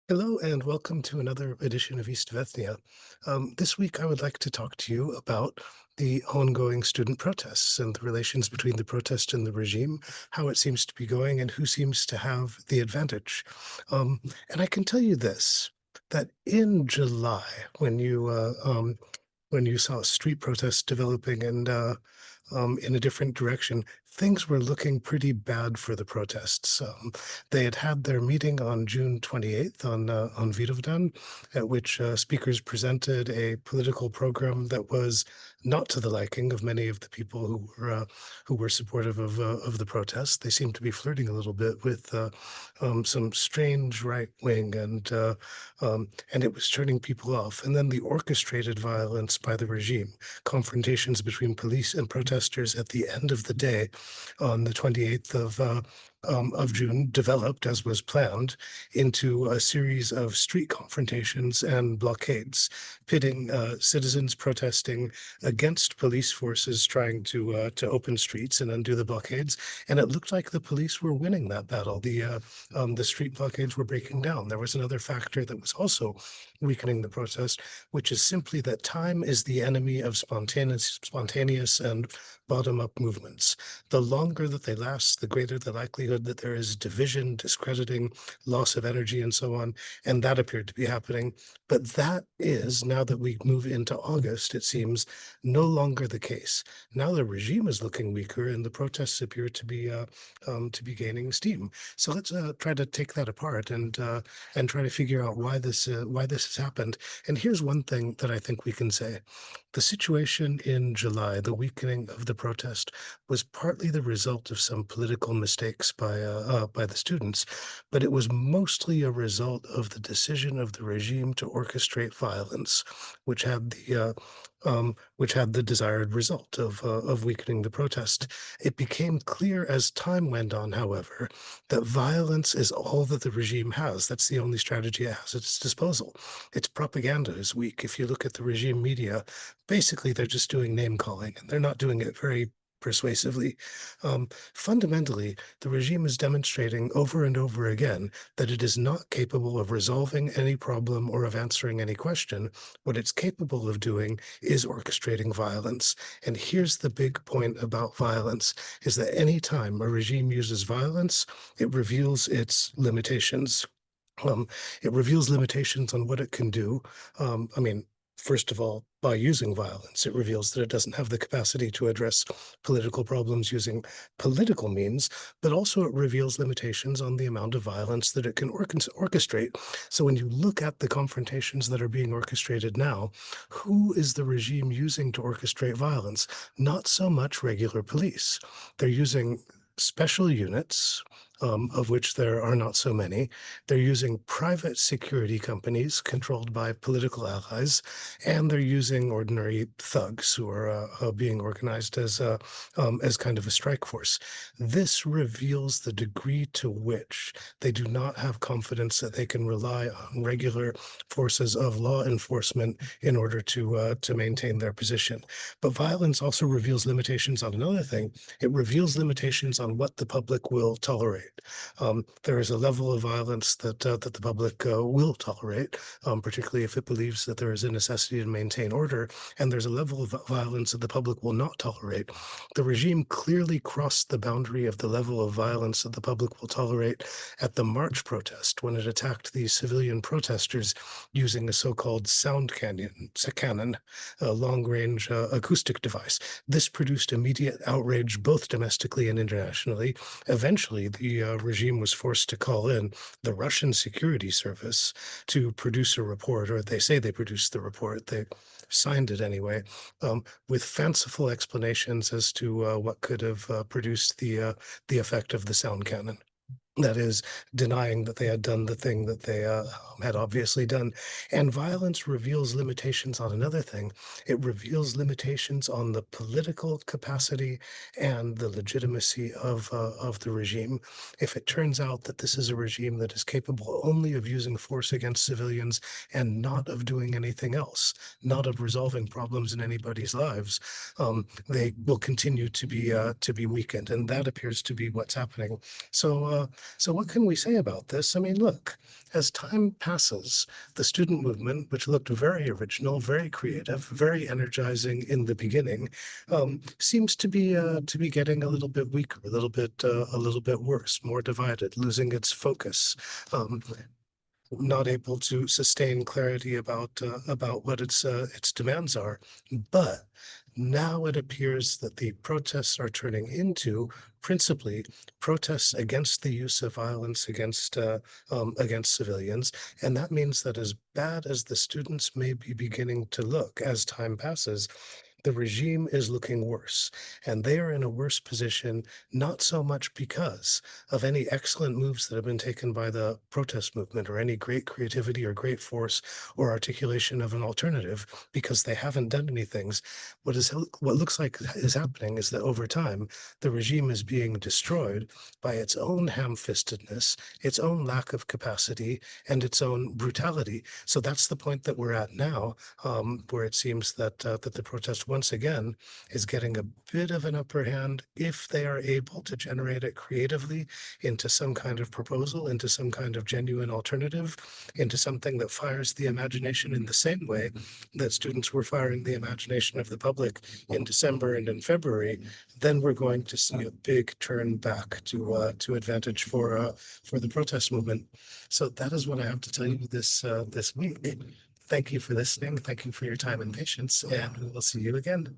Hello and welcome to another edition of East of Ethnia. This week, I would like to talk to you about the ongoing student protests and the relations between the protest and the regime, how it seems to be going, and who seems to have the advantage. Um, and I can tell you this, that in July, when you saw street protests developing and in a different direction, things were looking pretty bad for the protests. They had had their meeting on June 28th on Vidovdan, at which speakers presented a political program that was not to the liking of many of the people who were supportive of the protests. They seemed to be flirting a little bit with some strange right wing and it was turning people off. And then the orchestrated violence by the regime, confrontations between police and protesters at the end of the day on the 28th of June developed, as was planned, into a series of street confrontations and blockades, pitting citizens protesting against police forces trying to open streets and undo the blockades. And it looked like the police were winning that battle. The street blockades were breaking down. There was another factor that was also weakening the protest, which is simply that time is the enemy of spontaneous and bottom-up movements. The longer that they last, the greater the likelihood that there is division, discrediting, loss of energy, and so on. And that appeared to be happening. But that is, now that we move into August, it seems, no longer the case. Now the regime is looking weaker, and the protests appear to be gaining steam. So let's try to take that apart and try to figure out why this has happened. And here's one thing that I think we can say: the situation in July, the weakening of the protest, was partly the result of some political mistakes by the students, but it was mostly a result of the decision of the regime to orchestrate violence, which had which had the desired result of weakening the protest. It became clear as time went on, however, that violence is all that the regime has. That's the only strategy it has at its disposal. Its propaganda is weak. If you look at the regime media, basically they're just doing name calling, and they're not doing it very persuasively. Fundamentally, the regime is demonstrating over and over again that it is not capable of resolving any problem or of answering any question. What it's capable of doing is orchestrating violence. And here's the big point about violence, is that any time a regime uses violence, it reveals its limitations. Um, it reveals limitations on what it can do. I mean, first of all, by using violence, it reveals that it doesn't have the capacity to address political problems using political means, but also it reveals limitations on the amount of violence that it can orchestrate. So when you look at the confrontations that are being orchestrated now, who is the regime using to orchestrate violence? Not so much regular police. They're using special units, of which there are not so many. They're using private security companies controlled by political allies, and they're using ordinary thugs who are being organized as kind of a strike force. This reveals the degree to which they do not have confidence that they can rely on regular forces of law enforcement in order to maintain their position. But violence also reveals limitations on another thing. It reveals limitations on what the public will tolerate. There is a level of violence that the public will tolerate, particularly if it believes that there is a necessity to maintain order, and there's a level of violence that the public will not tolerate. The regime clearly crossed the boundary of the level of violence that the public will tolerate at the March protest when it attacked the civilian protesters using a so-called sound cannon, a long-range acoustic device. This produced immediate outrage both domestically and internationally. Eventually, the regime was forced to call in the Russian security service to produce a report, or they say they produced the report. They signed it anyway, with fanciful explanations as to what could have produced the effect of the sound cannon. That is, denying that they had done the thing that they had obviously done. And violence reveals limitations on another thing. It reveals limitations on the political capacity and the legitimacy of the regime. If it turns out that this is a regime that is capable only of using force against civilians and not of doing anything else, not of resolving problems in anybody's lives, they will continue to be weakened, and that appears to be what's happening. So So what can we say about this? I mean, look, as time passes, the student movement, which looked very original, very creative, very energizing in the beginning, seems to be getting a little bit weaker, a little bit worse, more divided, losing its focus. Not able to sustain clarity about what its demands are. But now it appears that the protests are turning into principally protests against the use of violence against civilians, and that means that as bad as the students may be beginning to look as time passes, the regime is looking worse, and they are in a worse position, not so much because of any excellent moves that have been taken by the protest movement or any great creativity or great force or articulation of an alternative, because they haven't done any things. What looks like is happening is that over time, the regime is being destroyed by its own ham-fistedness, its own lack of capacity, and its own brutality. So that's the point that we're at now, where it seems that the protest once again is getting a bit of an upper hand if they are able to generate it creatively into some kind of proposal, into some kind of genuine alternative, into something that fires the imagination in the same way that students were firing the imagination of the public in December and in February. Then we're going to see a big turn back to advantage for the protest movement. So that is what I have to tell you this week. Thank you for listening. Thank you for your time and patience, and we will see you again.